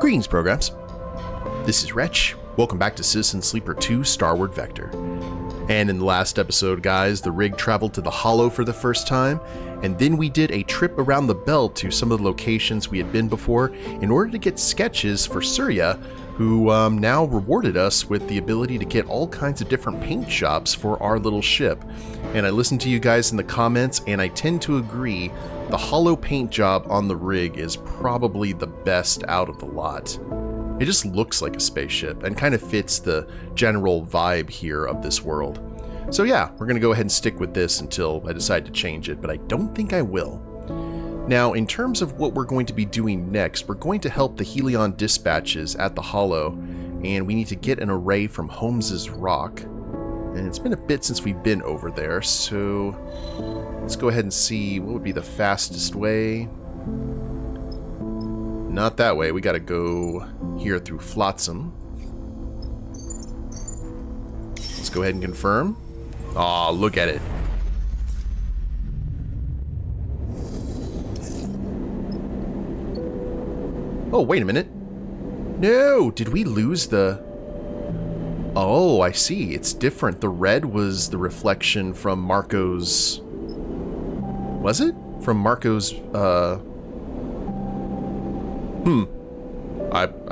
Greetings, programs. This is Wretch. Welcome back to Citizen Sleeper 2 Starward Vector. And in the last episode, guys, the rig traveled to the Hollow for the first time, and then we did a trip around the belt to some of the locations we had been before in order to get sketches for Surya, who now rewarded us with the ability to get all kinds of different paint jobs for our little ship. And I listened to you guys in the comments, and I tend to agree the hollow paint job on the rig is probably the best out of the lot. It just looks like a spaceship and kind of fits the general vibe here of this world. So yeah, we're going to go ahead and stick with this until I decide to change it, but I don't think I will. Now, in terms of what we're going to be doing next, we're going to help the Helion Dispatches at the Hollow, and we need to get an array from Holmes's Rock. And it's been a bit since we've been over there, so let's go ahead and see what would be the fastest way. Not that way, we gotta go here through Flotsam. Let's go ahead and confirm. Aw, look at it. Oh, wait a minute. No, did we lose the... Oh, I see. It's different. The red was the reflection from Marco's... Was it? From Marco's,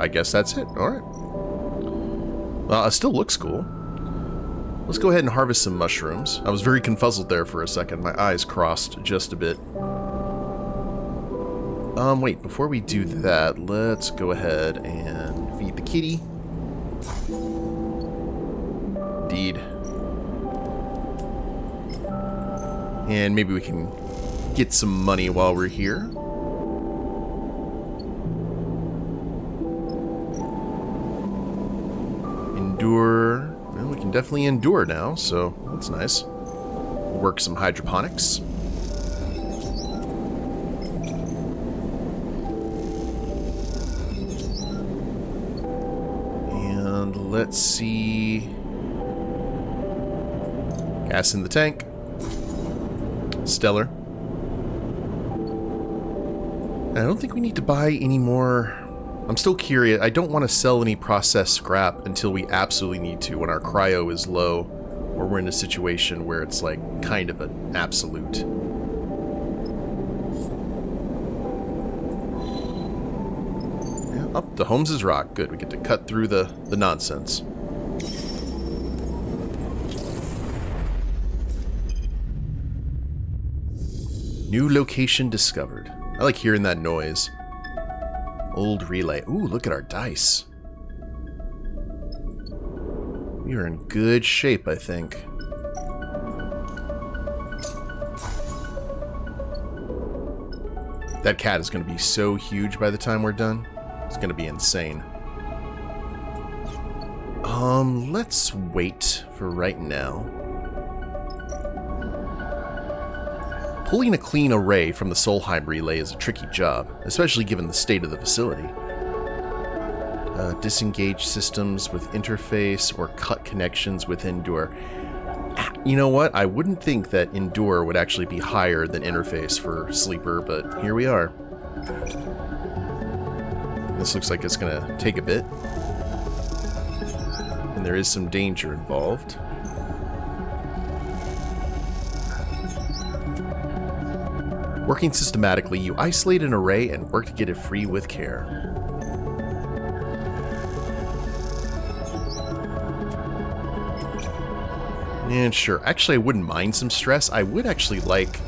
I guess that's it. Alright. It still looks cool. Let's go ahead and harvest some mushrooms. I was very confuzzled there for a second. My eyes crossed just a bit. Wait, before we do that, let's go ahead and feed the kitty. Indeed. And maybe we can get some money while we're here. Endure. Well, we can definitely endure now, so that's nice. Work some hydroponics. And let's see. Gas in the tank. Stellar. I don't think we need to buy any more. I'm still curious. I don't want to sell any processed scrap until we absolutely need to, when our cryo is low, or we're in a situation where it's like kind of an absolute. Yeah, up to Holmes's Rock. Good, we get to cut through the nonsense. New location discovered. I like hearing that noise. Old relay. Ooh, look at our dice. We are in good shape, I think. That cat is going to be so huge by the time we're done. It's going to be insane. Let's wait for right now. Pulling a clean array from the Solheim relay is a tricky job, especially given the state of the facility. Disengage systems with interface or cut connections with Endure. You know what? I wouldn't think that Endure would actually be higher than interface for Sleeper, but here we are. This looks like it's going to take a bit. And there is some danger involved. Working systematically, you isolate an array and work to get it free with care. And sure, actually I wouldn't mind some stress. I would actually like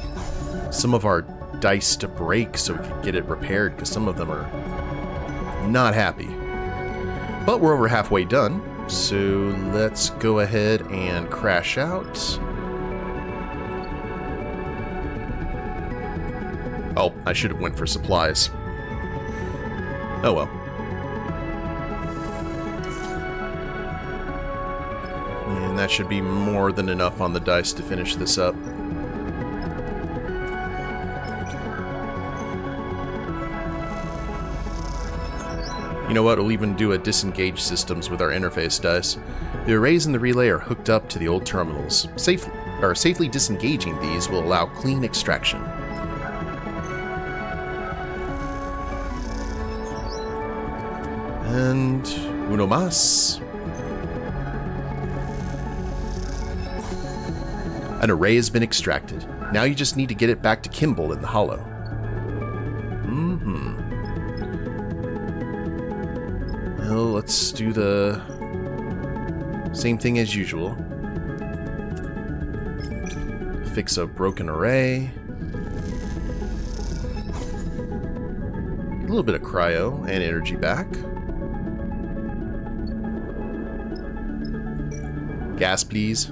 some of our dice to break so we can get it repaired, because some of them are not happy. But we're over halfway done, so let's go ahead and crash out. Oh, I should have went for supplies. Oh well. And that should be more than enough on the dice to finish this up. You know what, we'll even do a disengage systems with our interface dice. The arrays in the relay are hooked up to the old terminals. Safely disengaging these will allow clean extraction. And uno más. An array has been extracted. Now you just need to get it back to Kimball in the hollow. Well, let's do the same thing as usual. Fix a broken array. Get a little bit of cryo and energy back. Gas, please.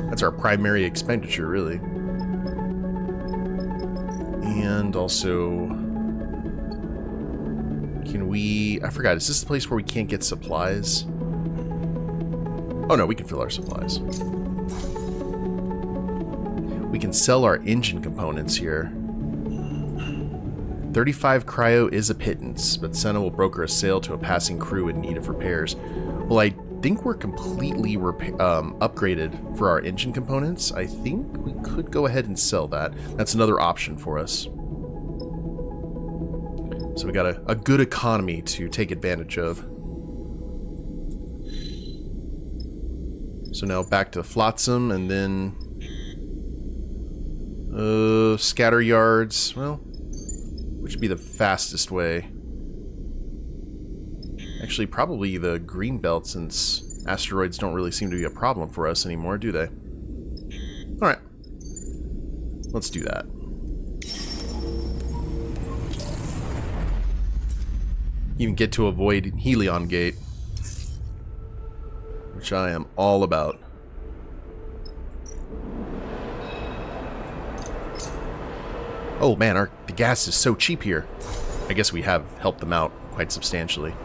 That's our primary expenditure, really. And also, can we... I forgot, is this the place where we can't get supplies? Oh no, we can fill our supplies. We can sell our engine components here. 35 cryo is a pittance, but Senna will broker a sale to a passing crew in need of repairs. Well, I think we're completely upgraded for our engine components. I think we could go ahead and sell that. That's another option for us. So we got a good economy to take advantage of. So now back to Flotsam, and then scatter yards. Well, which would be the fastest way? Actually, probably the green belt, since asteroids don't really seem to be a problem for us anymore, do they? Alright. Let's do that. Even get to avoid Helion Gate, which I am all about. Oh man, the gas is so cheap here. I guess we have helped them out quite substantially.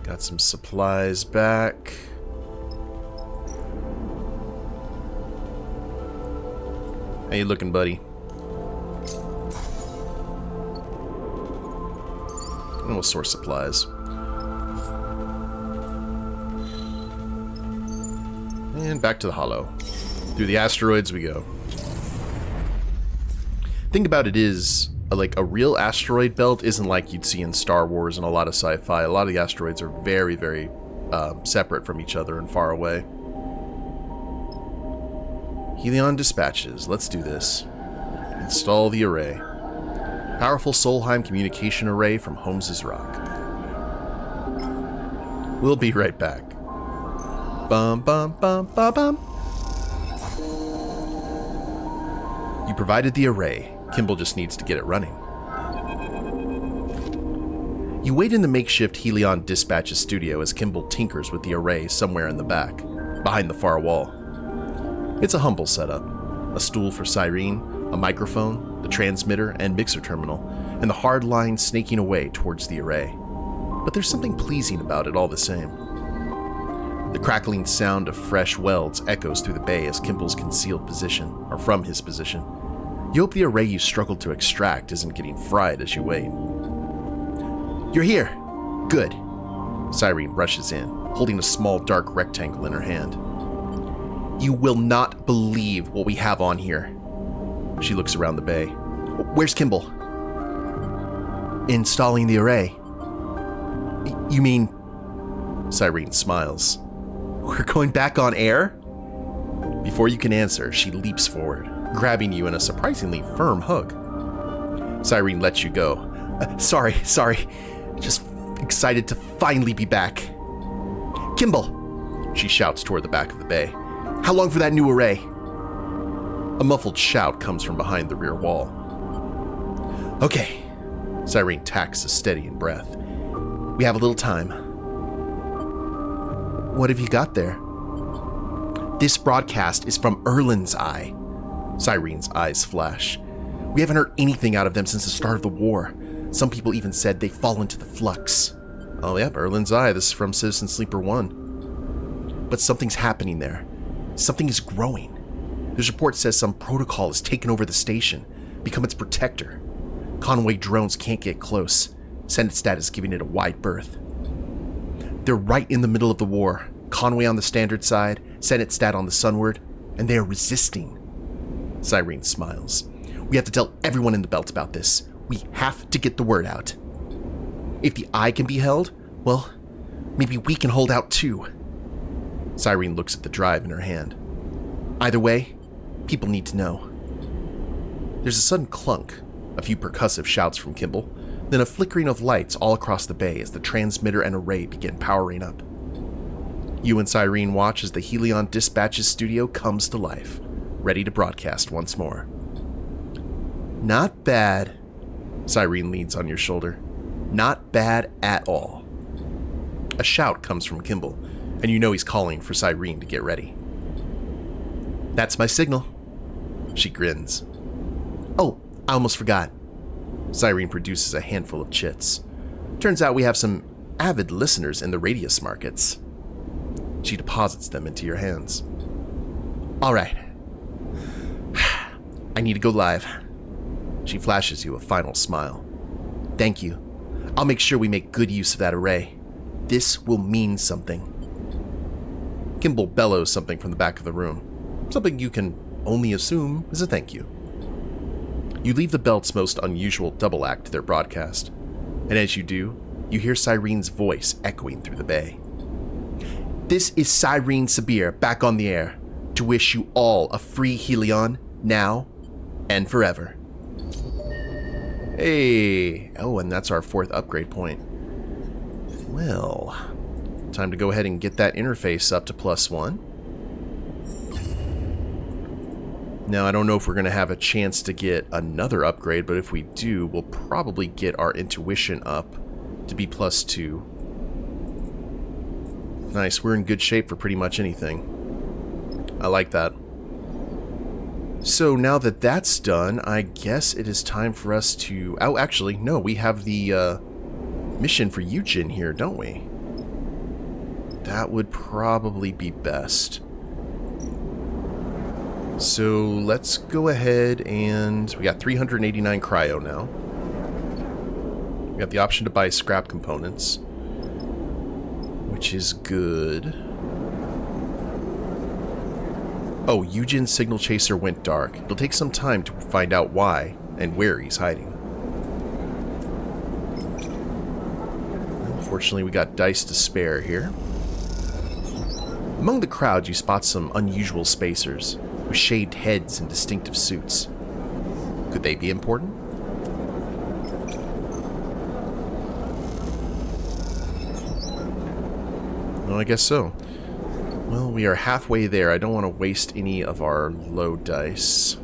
Got some supplies back. How you looking, buddy? And we'll source supplies. And back to the hollow. Through the asteroids we go. Thing about it is, like, a real asteroid belt isn't like you'd see in Star Wars and a lot of sci-fi. A lot of the asteroids are very, very separate from each other and far away. Helion Dispatches. Let's do this. Install the array. Powerful Solheim communication array from Holmes's Rock. We'll be right back. Bum bum bum bum bum. You provided the array. Kimball just needs to get it running. You wait in the makeshift Helion Dispatches studio as Kimball tinkers with the array somewhere in the back, behind the far wall. It's a humble setup. A stool for Cyrene, a microphone, the transmitter and mixer terminal, and the hard line snaking away towards the array. But there's something pleasing about it all the same. The crackling sound of fresh welds echoes through the bay as Kimball's concealed position, or from his position. You hope the array you struggled to extract isn't getting fried as you wait. You're here! Good. Cyrene rushes in, holding a small dark rectangle in her hand. You will not believe what we have on here. She looks around the bay. Where's Kimball? Installing the array. You mean... Cyrene smiles. We're going back on air? Before you can answer, she leaps forward, grabbing you in a surprisingly firm hug. Cyrene lets you go. Sorry. Just excited to finally be back. Kimball! She shouts toward the back of the bay. How long for that new array? A muffled shout comes from behind the rear wall. Okay. Cyrene tacks a steadying breath. We have a little time. What have you got there? This broadcast is from Erlin's Eye. Cyrene's eyes flash. We haven't heard anything out of them since the start of the war. Some people even said they've fallen to the flux. Oh yep, Erlin's Eye. This is from Citizen Sleeper 1. But something's happening there. Something is growing. This report says some protocol has taken over the station, become its protector. Conway drones can't get close. Senetstat is giving it a wide berth. They're right in the middle of the war. Conway on the standard side, Senetstat on the Sunward, and they are resisting. Cyrene smiles. We have to tell everyone in the belt about this. We have to get the word out. If the eye can be held, well, maybe we can hold out too. Cyrene looks at the drive in her hand. Either way, people need to know. There's a sudden clunk, a few percussive shouts from Kimball, then a flickering of lights all across the bay as the transmitter and array begin powering up. You and Cyrene watch as the Helion Dispatches studio comes to life, ready to broadcast once more. Not bad. Cyrene leans on your shoulder. Not bad at all. A shout comes from Kimball, and you know he's calling for Cyrene to get ready. That's my signal. She grins. Oh, I almost forgot. Cyrene produces a handful of chits. Turns out we have some avid listeners in the radius markets. She deposits them into your hands. All right. I need to go live. She flashes you a final smile. Thank you. I'll make sure we make good use of that array. This will mean something. Kimball bellows something from the back of the room. Something you can only assume is a thank you. You leave the Belt's most unusual double act to their broadcast. And as you do, you hear Cyrene's voice echoing through the bay. This is Cyrene Sabir back on the air to wish you all a free Helion now and forever. Hey, oh, and that's our 4th upgrade point. Well, time to go ahead and get that interface up to +1. Now, I don't know if we're going to have a chance to get another upgrade, but if we do, we'll probably get our intuition up to be +2. Nice, we're in good shape for pretty much anything. I like that. So now that that's done, I guess it is time for us to... Oh, actually, no, we have the mission for Yu-Jin here, don't we? That would probably be best. So let's go ahead and... We got 389 cryo now. We got the option to buy scrap components, which is good. Oh, Yu-Jin's signal chaser went dark. It'll take some time to find out why and where he's hiding. Unfortunately, we got dice to spare here. Among the crowd, you spot some unusual spacers with shaved heads and distinctive suits. Could they be important? Well, I guess so. Well, we are halfway there. I don't want to waste any of our low dice.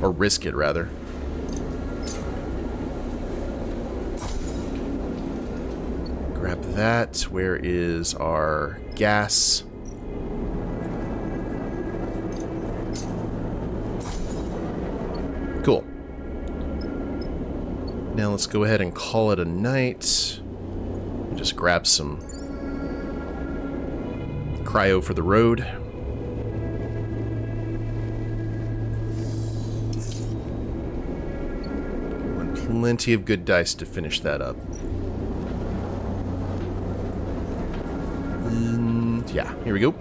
Or risk it, rather. Grab that. Where is our gas? Cool. Now let's go ahead and call it a night. Just grab some cryo for the road. And plenty of good dice to finish that up. And yeah, here we go.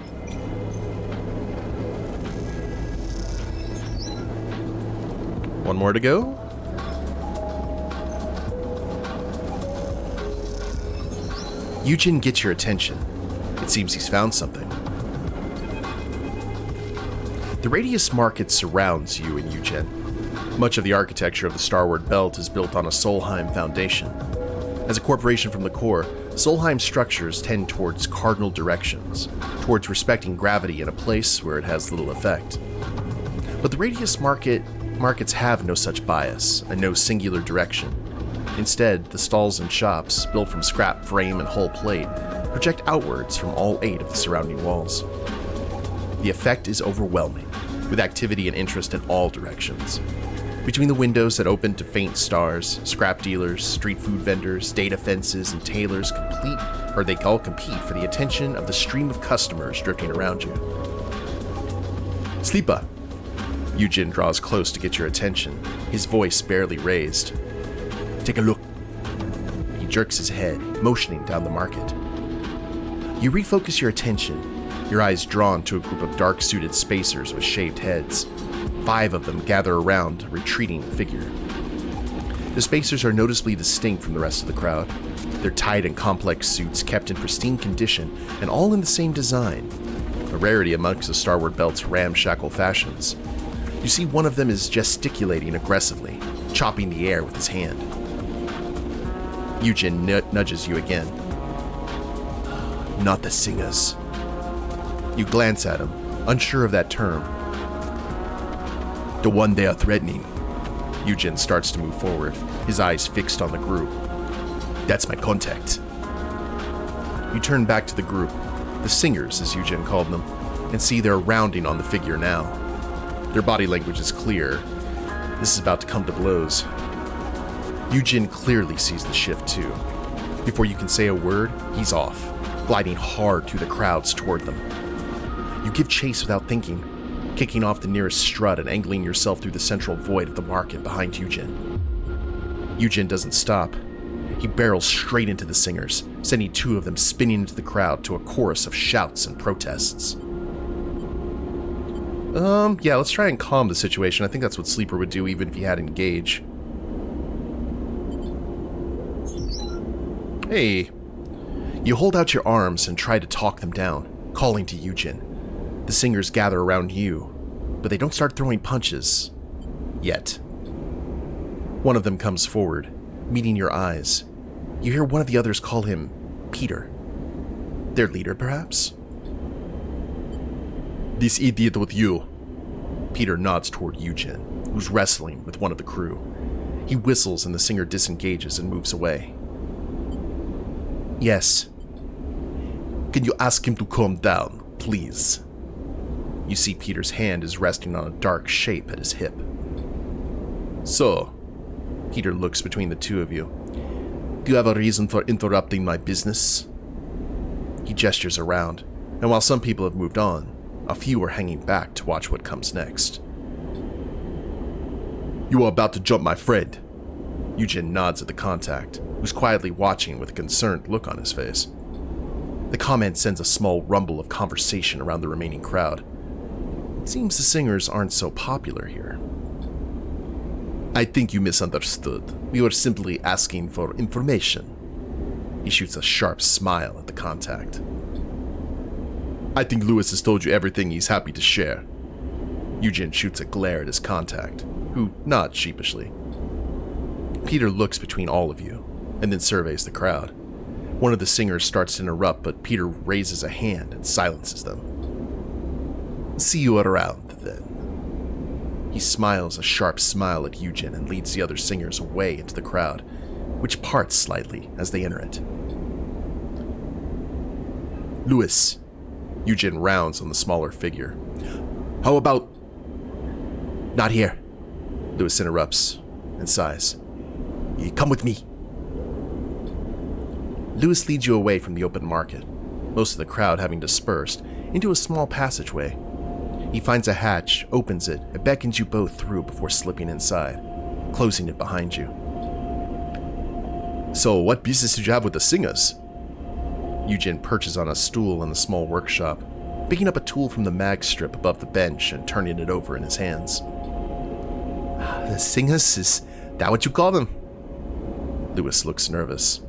One more to go. Yu-Jin gets your attention. It seems he's found something. The radius market surrounds you and Yu-Jin. Much of the architecture of the Starward belt is built on a Solheim foundation. As a corporation from the core, Solheim structures tend towards cardinal directions, towards respecting gravity in a place where it has little effect. But the radius markets have no such bias, and no singular direction. Instead, the stalls and shops, built from scrap frame and hull plate, project outwards from all 8 of the surrounding walls. The effect is overwhelming, with activity and interest in all directions. Between the windows that open to faint stars, scrap dealers, street food vendors, data fences, and tailors they all compete for the attention of the stream of customers drifting around you. Sleepa! Yu-Jin draws close to get your attention, his voice barely raised. Take a look. He jerks his head, motioning down the market. You refocus your attention, your eyes drawn to a group of dark-suited spacers with shaved heads. 5 of them gather around a retreating figure. The spacers are noticeably distinct from the rest of the crowd. They're tight and complex suits kept in pristine condition and all in the same design, a rarity amongst the Starward Belt's ramshackle fashions. You see one of them is gesticulating aggressively, chopping the air with his hand. Yu-Jin nudges you again. Not the singers. You glance at him, unsure of that term. The one they are threatening. Yu-Jin starts to move forward, his eyes fixed on the group. That's my contact. You turn back to the group, the singers as Yu-Jin called them, and see they're rounding on the figure now. Their body language is clear. This is about to come to blows. Yu-Jin clearly sees the shift too. Before you can say a word, he's off, gliding hard through the crowds toward them. You give chase without thinking, kicking off the nearest strut and angling yourself through the central void of the market behind Yu-Jin. Yu-Jin doesn't stop. He barrels straight into the singers, sending two of them spinning into the crowd to a chorus of shouts and protests. Yeah, let's try and calm the situation. I think that's what Sleeper would do even if he had Engage. Hey. You hold out your arms and try to talk them down, calling to Yu-Jin. The singers gather around you, but they don't start throwing punches. Yet. One of them comes forward, meeting your eyes. You hear one of the others call him Peter. Their leader, perhaps? This idiot with you. Peter nods toward Yu-Jin, who's wrestling with one of the crew. He whistles and the singer disengages and moves away. Yes. Can you ask him to calm down, please? You see Peter's hand is resting on a dark shape at his hip. So, Peter looks between the two of you. Do you have a reason for interrupting my business? He gestures around, and while some people have moved on, a few are hanging back to watch what comes next. You are about to jump my friend. Yu-Jin nods at the contact, who's quietly watching with a concerned look on his face. The comment sends a small rumble of conversation around the remaining crowd. It seems the singers aren't so popular here. I think you misunderstood. We were simply asking for information. He shoots a sharp smile at the contact. I think Lewis has told you everything he's happy to share. Yu-Jin shoots a glare at his contact, who nods sheepishly. Peter looks between all of you, and then surveys the crowd. One of the singers starts to interrupt, but Peter raises a hand and silences them. See you around, then. He smiles a sharp smile at Yu-Jin and leads the other singers away into the crowd, which parts slightly as they enter it. Lewis. Yu-Jin rounds on the smaller figure. How about... Not here. Lewis interrupts and sighs. You come with me. Lewis leads you away from the open market, most of the crowd having dispersed, into a small passageway. He finds a hatch, opens it, and beckons you both through before slipping inside, closing it behind you. So, what business did you have with the singers? Yu-Jin perches on a stool in the small workshop, picking up a tool from the mag strip above the bench and turning it over in his hands. The singers? Is that what you call them? Lewis looks nervous.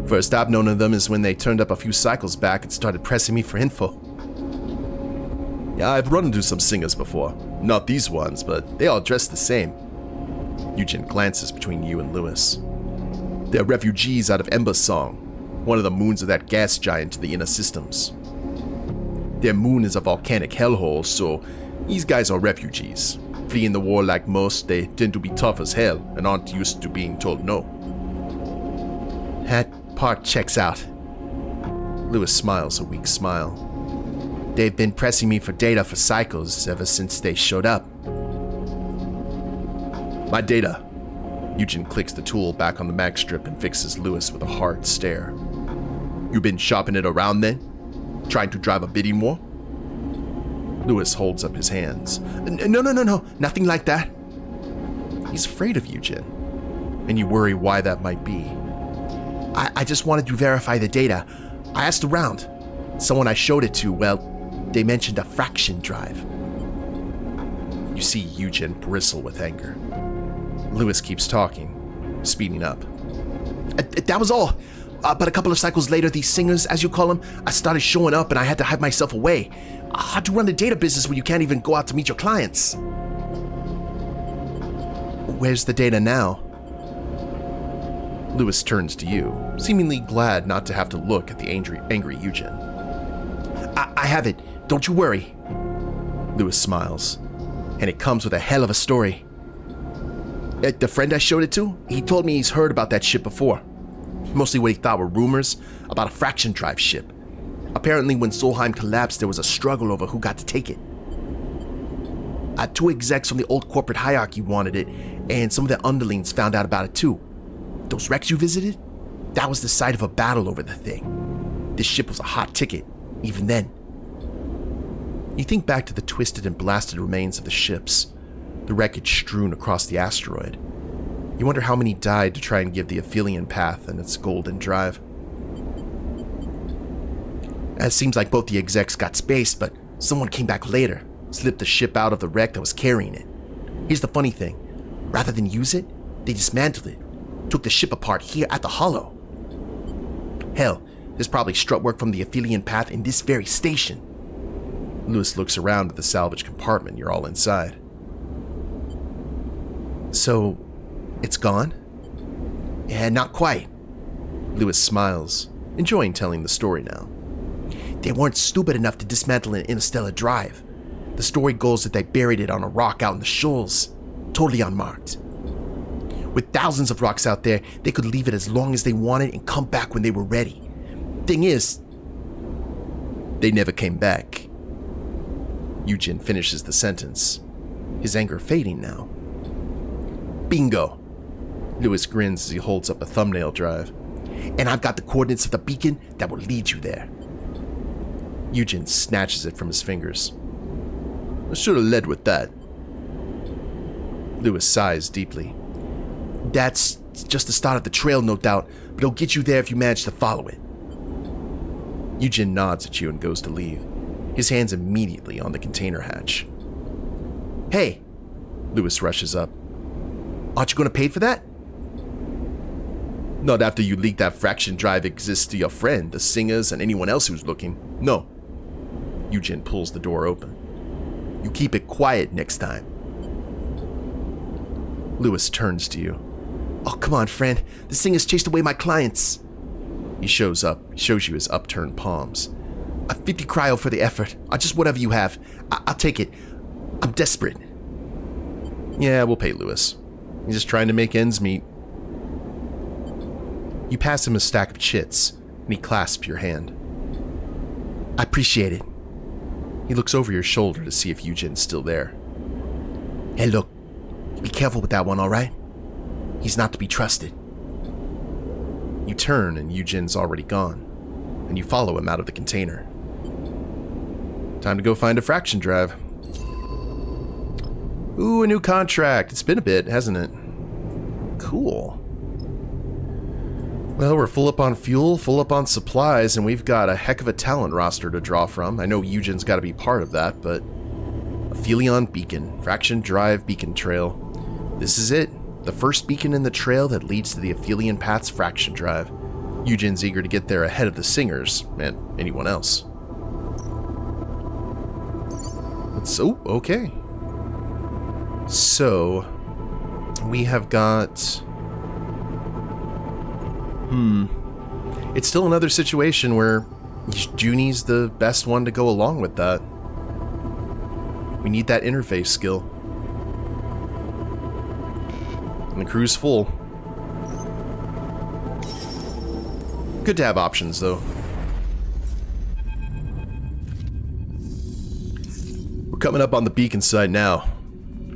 First I've known of them is when they turned up a few cycles back and started pressing me for info. Yeah, I've run into some singers before. Not these ones, but they all dress the same. Yu-Jin glances between you and Lewis. They're refugees out of Ember Song, one of the moons of that gas giant to the inner systems. Their moon is a volcanic hellhole, so these guys are refugees. Fleeing the war like most, they tend to be tough as hell and aren't used to being told no. That part checks out. Lewis smiles a weak smile. They've been pressing me for data for cycles ever since they showed up. My data. Yu-Jin clicks the tool back on the mag strip and fixes Lewis with a hard stare. You been shopping it around then? Trying to drive a bidding war? Lewis holds up his hands. No, nothing like that. He's afraid of Yu-Jin, and you worry why that might be. I just wanted to verify the data. I asked around. Someone I showed it to, well, they mentioned a fraction drive. You see Yu-Jin bristle with anger. Lewis keeps talking, speeding up. That was all. But a couple of cycles later, these singers, as you call them, started showing up and I had to hide myself away. How'd you run the data business when you can't even go out to meet your clients? Where's the data now? Lewis turns to you, seemingly glad not to have to look at the angry Yu-Jin. I have it. Don't you worry. Lewis smiles. And it comes with a hell of a story. The friend I showed it to, he told me he's heard about that ship before. Mostly what he thought were rumors about a fraction drive ship. Apparently when Solheim collapsed, there was a struggle over who got to take it. 2 execs from the old corporate hierarchy wanted it, and some of their underlings found out about it too. Those wrecks you visited? That was the site of a battle over the thing. This ship was a hot ticket, even then. You think back to the twisted and blasted remains of the ships, the wreckage strewn across the asteroid. You wonder how many died to try and give the Aphelion path and its golden drive. It seems like both the execs got spaced, but someone came back later, slipped the ship out of the wreck that was carrying it. Here's the funny thing. Rather than use it, they dismantled it, took the ship apart here at the Hollow. Hell, there's probably strut work from the Aphelion path in this very station. Lewis looks around at the salvage compartment. You're all inside. So, it's gone? Yeah, not quite. Lewis smiles, enjoying telling the story now. They weren't stupid enough to dismantle an interstellar drive. The story goes that they buried it on a rock out in the shoals, totally unmarked. With thousands of rocks out there, they could leave it as long as they wanted and come back when they were ready. Thing is, they never came back. Yu-Jin finishes the sentence, his anger fading now. Bingo. Lewis grins as he holds up a thumbnail drive. And I've got the coordinates of the beacon that will lead you there. Yu-Jin snatches it from his fingers. I should have led with that. Lewis sighs deeply. That's just the start of the trail, no doubt, but it'll get you there if you manage to follow it. Yu-Jin nods at you and goes to leave, his hands immediately on the container hatch. Hey! Lewis rushes up. Aren't you going to pay for that? Not after you leak that fraction drive exists to your friend, the singers, and anyone else who's looking. No. Yu-Jin pulls the door open. You keep it quiet next time. Lewis turns to you. Oh, come on, friend. This thing has chased away my clients. He shows you his upturned palms. A 50 cryo for the effort, or just whatever you have. I'll take it. I'm desperate. Yeah, we'll pay Lewis. He's just trying to make ends meet. You pass him a stack of chits, and he clasps your hand. I appreciate it. He looks over your shoulder to see if Yu-Jin's still there. Hey, look. Be careful with that one, all right? He's not to be trusted. You turn, and Yu-Jin's already gone, and you follow him out of the container. Time to go find a fraction drive. Ooh, a new contract. It's been a bit, hasn't it? Cool. Well, we're full up on fuel, full up on supplies, and we've got a heck of a talent roster to draw from. I know Yu-Jin's got to be part of that, but... Aphelion Beacon, Fraction Drive Beacon Trail. This is it. The first beacon in the trail that leads to the Aphelion Path's Fraction Drive. Yu-Jin's eager to get there ahead of the singers, and anyone else. Oh, okay. So, we have got... It's still another situation where Junie's the best one to go along with that. We need that interface skill. And the crew's full. Good to have options, though. We're coming up on the beacon site now.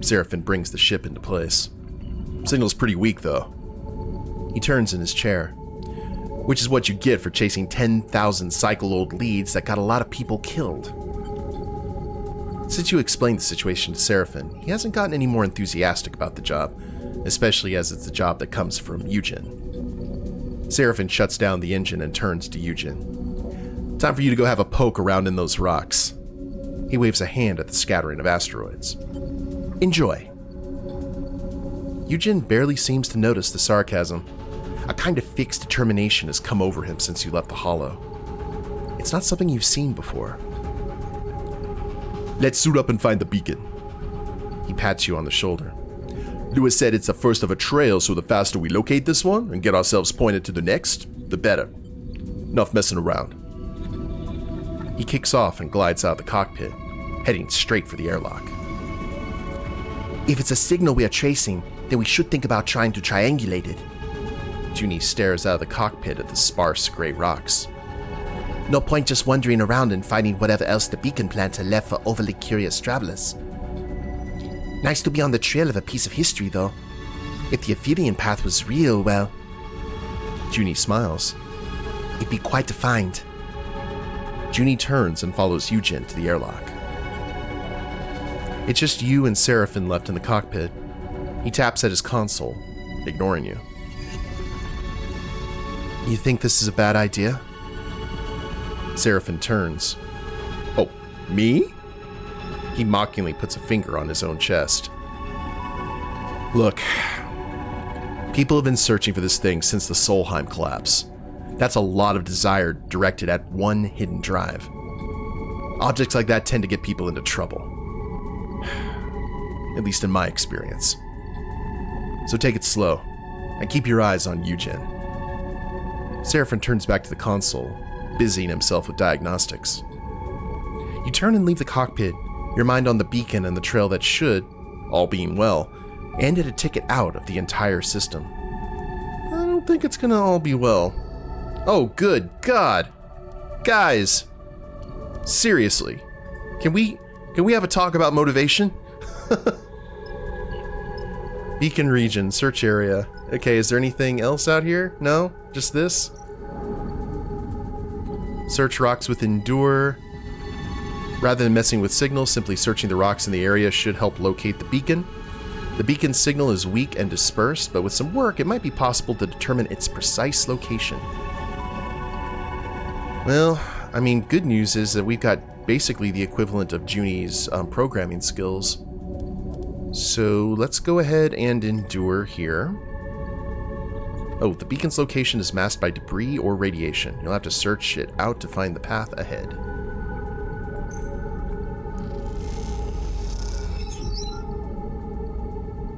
Seraphim brings the ship into place. Signal's pretty weak, though. He turns in his chair. Which is what you get for chasing 10,000 cycle-old leads that got a lot of people killed. Since you explained the situation to Seraphim, he hasn't gotten any more enthusiastic about the job, especially as it's the job that comes from Yu-Jin. Seraphim shuts down the engine and turns to Yu-Jin. Time for you to go have a poke around in those rocks. He waves a hand at the scattering of asteroids. Enjoy. Yu-Jin barely seems to notice the sarcasm. A kind of fixed determination has come over him since you left the Hollow. It's not something you've seen before. Let's suit up and find the beacon. He pats you on the shoulder. Lewis said it's the first of a trail, so the faster we locate this one and get ourselves pointed to the next, the better. Enough messing around. He kicks off and glides out of the cockpit, heading straight for the airlock. If it's a signal we are tracing, then we should think about trying to triangulate it. Junie stares out of the cockpit at the sparse gray rocks. No point just wandering around and finding whatever else the beacon planter left for overly curious travelers. Nice to be on the trail of a piece of history, though. If the Aphelion path was real, well... Junie smiles. It'd be quite the find. Junie turns and follows Yu-Jin to the airlock. It's just you and Seraphim left in the cockpit. He taps at his console, ignoring you. You think this is a bad idea? Seraphim turns. Oh, me? He mockingly puts a finger on his own chest. Look, people have been searching for this thing since the Solheim collapse. That's a lot of desire directed at one hidden drive. Objects like that tend to get people into trouble. At least in my experience. So take it slow, and keep your eyes on Yu-Jin. Seraphim turns back to the console, busying himself with diagnostics. You turn and leave the cockpit, your mind on the beacon and the trail that should, all being well, end at a ticket out of the entire system. I don't think it's gonna all be well. Oh, good God! Guys! Seriously, can we have a talk about motivation? Beacon region, search area. Okay, is there anything else out here? No? Just this? Search rocks with Endure. Rather than messing with signals, simply searching the rocks in the area should help locate the beacon. The beacon's signal is weak and dispersed, but with some work, it might be possible to determine its precise location. Well, I mean, good news is that we've got basically the equivalent of Junie's programming skills. So let's go ahead and Endure here. Oh, the beacon's location is masked by debris or radiation. You'll have to search it out to find the path ahead.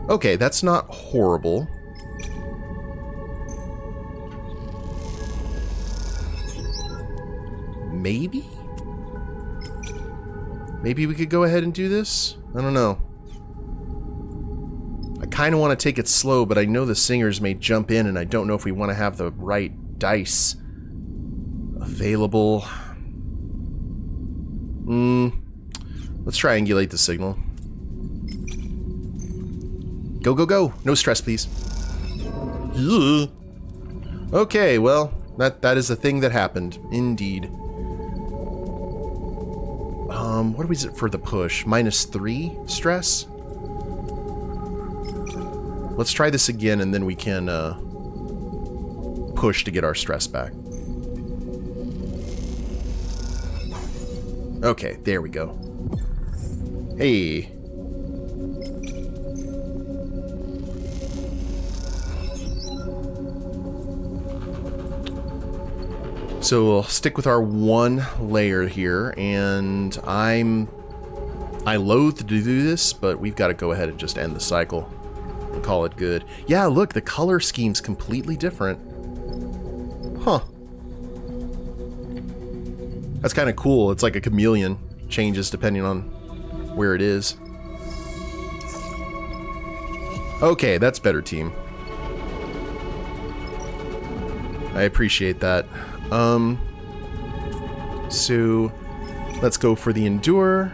Okay, that's not horrible. Maybe? Maybe we could go ahead and do this? I don't know. I kind of want to take it slow, but I know the singers may jump in, and I don't know if we want to have the right dice available. Let's triangulate the signal. Go, go, go. No stress, please. Ugh. Okay, well, that is a thing that happened. Indeed. What was it for the push? -3 stress? Let's try this again, and then we can push to get our stress back. Okay, there we go. Hey. So we'll stick with our one layer here, and I loathe to do this, but we've got to go ahead and just end the cycle and call it good. Yeah, look, the color scheme's completely different. Huh. That's kind of cool. It's like a chameleon. Changes depending on where it is. Okay, that's better, team. I appreciate that. So let's go for the Endure.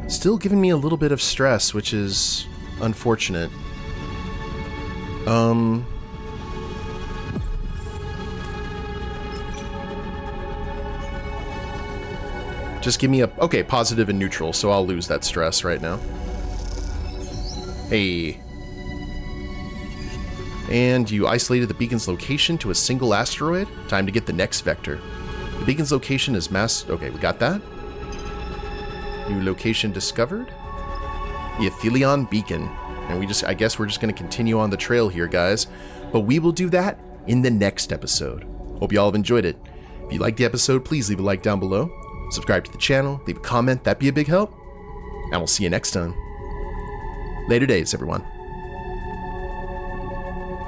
Still giving me a little bit of stress, which is unfortunate. Just give me a... Okay, positive and neutral, so I'll lose that stress right now. Hey. And you isolated the beacon's location to a single asteroid? Time to get the next vector. The beacon's location is masked... Okay, we got that. New location discovered? The Aphelion Beacon. And I guess we're just going to continue on the trail here, guys. But we will do that in the next episode. Hope you all have enjoyed it. If you liked the episode, please leave a like down below. Subscribe to the channel, leave a comment, that'd be a big help. And we'll see you next time. Later days, everyone.